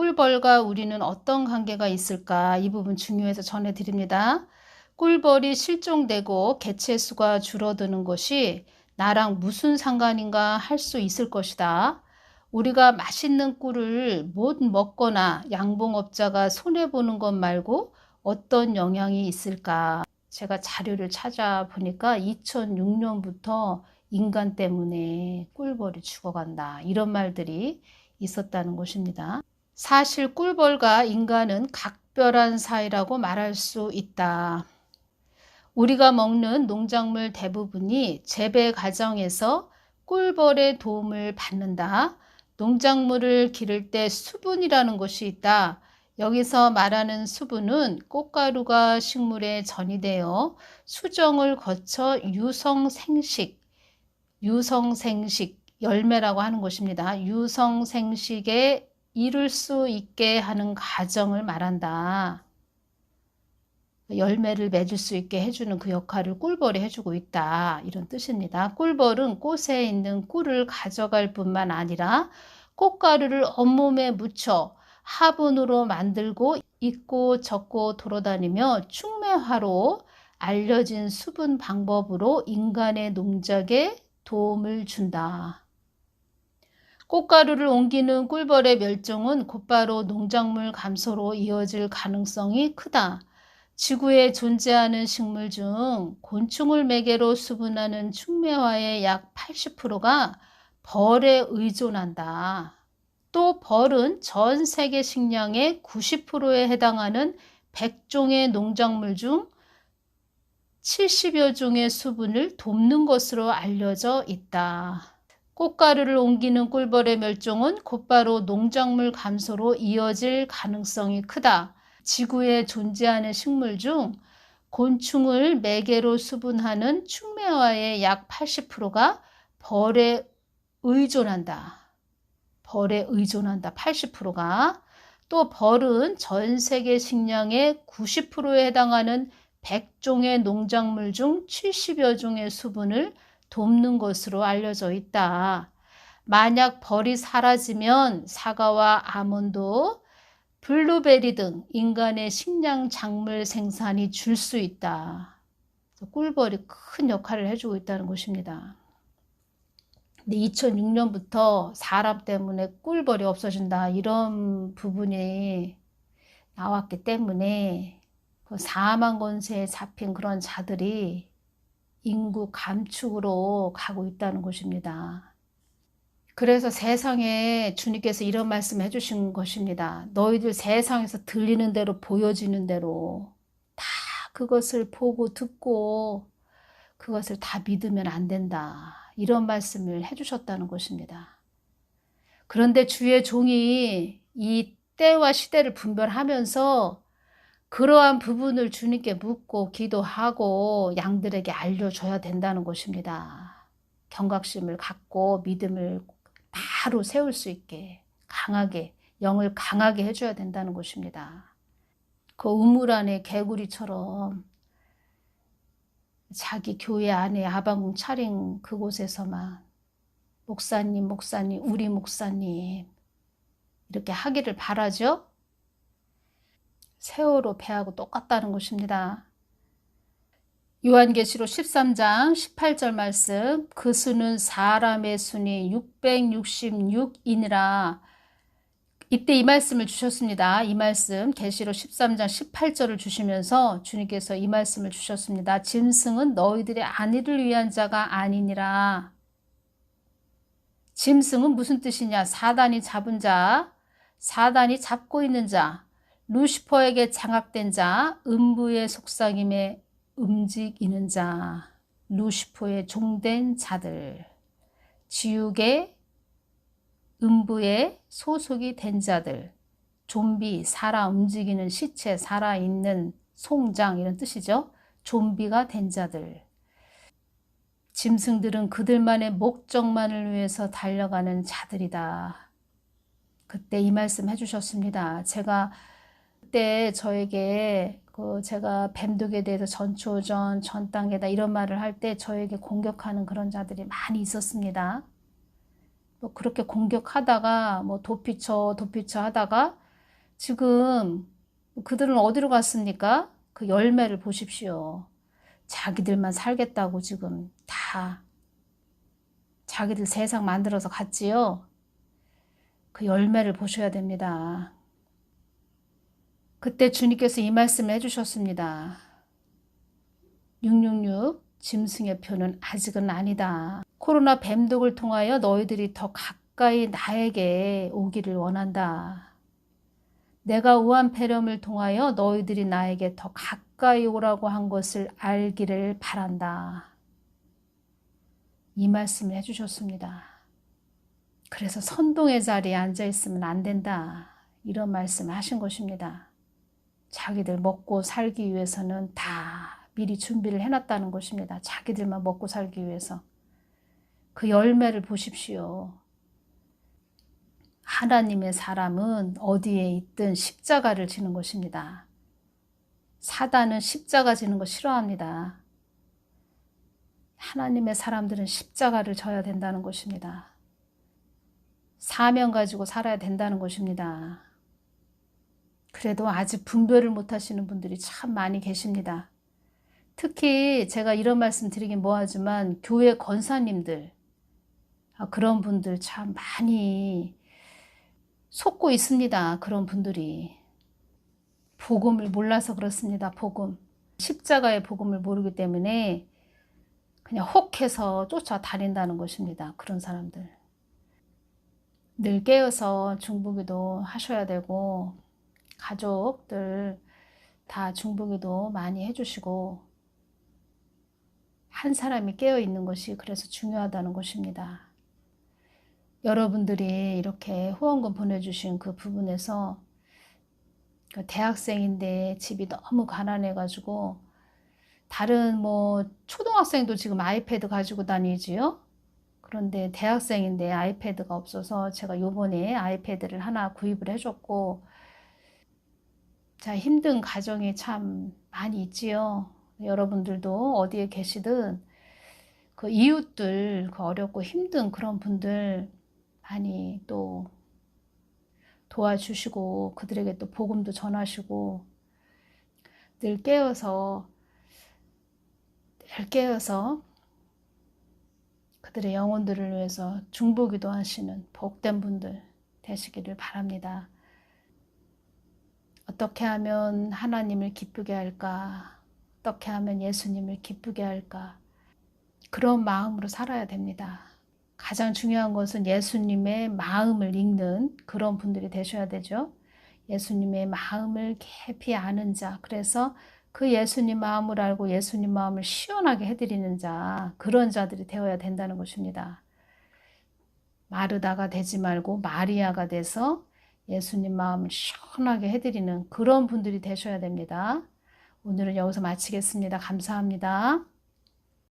꿀벌과 우리는 어떤 관계가 있을까? 이 부분 중요해서 전해드립니다. 꿀벌이 실종되고 개체수가 줄어드는 것이 나랑 무슨 상관인가 할 수 있을 것이다. 우리가 맛있는 꿀을 못 먹거나 양봉업자가 손해보는 것 말고 어떤 영향이 있을까? 제가 자료를 찾아보니까 2006년부터 인간 때문에 꿀벌이 죽어간다, 이런 말들이 있었다는 것입니다. 사실 꿀벌과 인간은 각별한 사이라고 말할 수 있다. 우리가 먹는 농작물 대부분이 재배 과정에서 꿀벌의 도움을 받는다. 농작물을 기를 때 수분이라는 것이 있다. 여기서 말하는 수분은 꽃가루가 식물에 전이되어 수정을 거쳐 유성생식, 열매라고 하는 것입니다. 유성생식에 이룰 수 있게 하는 과정을 말한다. 열매를 맺을 수 있게 해주는 그 역할을 꿀벌이 해주고 있다, 이런 뜻입니다. 꿀벌은 꽃에 있는 꿀을 가져갈 뿐만 아니라 꽃가루를 온몸에 묻혀 화분으로 만들고 있고 젖고 돌아다니며 충매화로 알려진 수분 방법으로 인간의 농작에 도움을 준다. 꽃가루를 옮기는 꿀벌의 멸종은 곧바로 농작물 감소로 이어질 가능성이 크다. 지구에 존재하는 식물 중 곤충을 매개로 수분하는 충매화의 약 80%가 벌에 의존한다. 또 벌은 전 세계 식량의 90%에 해당하는 100종의 농작물 중 70여 종의 수분을 돕는 것으로 알려져 있다. 꽃가루를 옮기는 꿀벌의 멸종은 곧바로 농작물 감소로 이어질 가능성이 크다. 지구에 존재하는 식물 중 곤충을 매개로 수분하는 충매화의 약 80%가 벌에 의존한다. 80%가. 또 벌은 전 세계 식량의 90%에 해당하는 100종의 농작물 중 70여 종의 수분을 돕는 것으로 알려져 있다. 만약 벌이 사라지면 사과와 아몬드, 블루베리 등 인간의 식량 작물 생산이 줄 수 있다. 꿀벌이 큰 역할을 해주고 있다는 것입니다. 근데 2006년부터 사람 때문에 꿀벌이 없어진다, 이런 부분이 나왔기 때문에 그 사망 권세에 잡힌 그런 자들이 인구 감축으로 가고 있다는 것입니다. 그래서 세상에 주님께서 이런 말씀을 해주신 것입니다. 너희들 세상에서 들리는 대로 보여지는 대로 다 그것을 보고 듣고 그것을 다 믿으면 안 된다, 이런 말씀을 해주셨다는 것입니다. 그런데 주의 종이 이 때와 시대를 분별하면서 그러한 부분을 주님께 묻고 기도하고 양들에게 알려줘야 된다는 것입니다. 경각심을 갖고 믿음을 바로 세울 수 있게 강하게, 영을 강하게 해줘야 된다는 것입니다. 그 우물 안에 개구리처럼 자기 교회 안에 아방궁 차린 그곳에서만 목사님, 우리 목사님 이렇게 하기를 바라죠. 세월호 배하고 똑같다는 것입니다. 요한계시록 13장 18절 말씀, 그 수는 사람의 수니 666이니라. 이때 이 말씀을 주셨습니다. 이 말씀 계시록 13장 18절을 주시면서 주님께서 이 말씀을 주셨습니다. 짐승은 너희들의 안위를 위한 자가 아니니라. 짐승은 무슨 뜻이냐? 사단이 잡은 자, 사단이 잡고 있는 자, 루시퍼에게 장악된 자, 음부의 속삭임에 움직이는 자, 루시퍼의 종된 자들, 지옥의 음부에 소속이 된 자들, 좀비, 살아 움직이는 시체, 살아있는 송장, 이런 뜻이죠. 좀비가 된 자들. 짐승들은 그들만의 목적만을 위해서 달려가는 자들이다. 그때 이 말씀 해주셨습니다. 제가 그때 저에게 제가 뱀독에 대해서 전초전, 전단계다 이런 말을 할 때 저에게 공격하는 그런 자들이 많이 있었습니다. 그렇게 공격하다가 도피처 하다가 지금 그들은 어디로 갔습니까? 그 열매를 보십시오. 자기들만 살겠다고 지금 다 자기들 세상 만들어서 갔지요. 그 열매를 보셔야 됩니다. 그때 주님께서 이 말씀을 해주셨습니다. 666 짐승의 표는 아직은 아니다. 코로나 뱀독을 통하여 너희들이 더 가까이 나에게 오기를 원한다. 내가 우한 폐렴을 통하여 너희들이 나에게 더 가까이 오라고 한 것을 알기를 바란다. 이 말씀을 해주셨습니다. 그래서 선동의 자리에 앉아 있으면 안 된다. 이런 말씀을 하신 것입니다. 자기들 먹고 살기 위해서는 다 미리 준비를 해놨다는 것입니다. 자기들만 먹고 살기 위해서. 그 열매를 보십시오. 하나님의 사람은 어디에 있든 십자가를 지는 것입니다. 사단은 십자가 지는 거 싫어합니다. 하나님의 사람들은 십자가를 져야 된다는 것입니다. 사명 가지고 살아야 된다는 것입니다. 그래도 아직 분별을 못 하시는 분들이 참 많이 계십니다. 특히 제가 이런 말씀 드리긴 뭐하지만 교회 권사님들, 그런 분들 참 많이 속고 있습니다. 그런 분들이. 복음을 몰라서 그렇습니다. 복음. 십자가의 복음을 모르기 때문에 그냥 혹해서 쫓아다닌다는 것입니다. 그런 사람들. 늘 깨어서 중보기도 하셔야 되고 가족들 다 중보기도 많이 해주시고 한 사람이 깨어있는 것이 그래서 중요하다는 것입니다. 여러분들이 이렇게 후원금 보내주신 그 부분에서 그 대학생인데 집이 너무 가난해가지고 다른 뭐 초등학생도 지금 아이패드 가지고 다니지요. 그런데 대학생인데 아이패드가 없어서 제가 요번에 아이패드를 하나 구입을 해줬고, 자, 힘든 가정이 참 많이 있지요. 여러분들도 어디에 계시든 그 이웃들, 그 어렵고 힘든 그런 분들 많이 또 도와주시고 그들에게 또 복음도 전하시고 늘 깨어서 그들의 영혼들을 위해서 중보기도 하시는 복된 분들 되시기를 바랍니다. 어떻게 하면 하나님을 기쁘게 할까? 어떻게 하면 예수님을 기쁘게 할까? 그런 마음으로 살아야 됩니다. 가장 중요한 것은 예수님의 마음을 읽는 그런 분들이 되셔야 되죠. 예수님의 마음을 깊이 아는 자, 그래서 그 예수님 마음을 알고 예수님 마음을 시원하게 해드리는 자, 그런 자들이 되어야 된다는 것입니다. 마르다가 되지 말고 마리아가 돼서 예수님 마음을 시원하게 해드리는 그런 분들이 되셔야 됩니다. 오늘은 여기서 마치겠습니다. 감사합니다.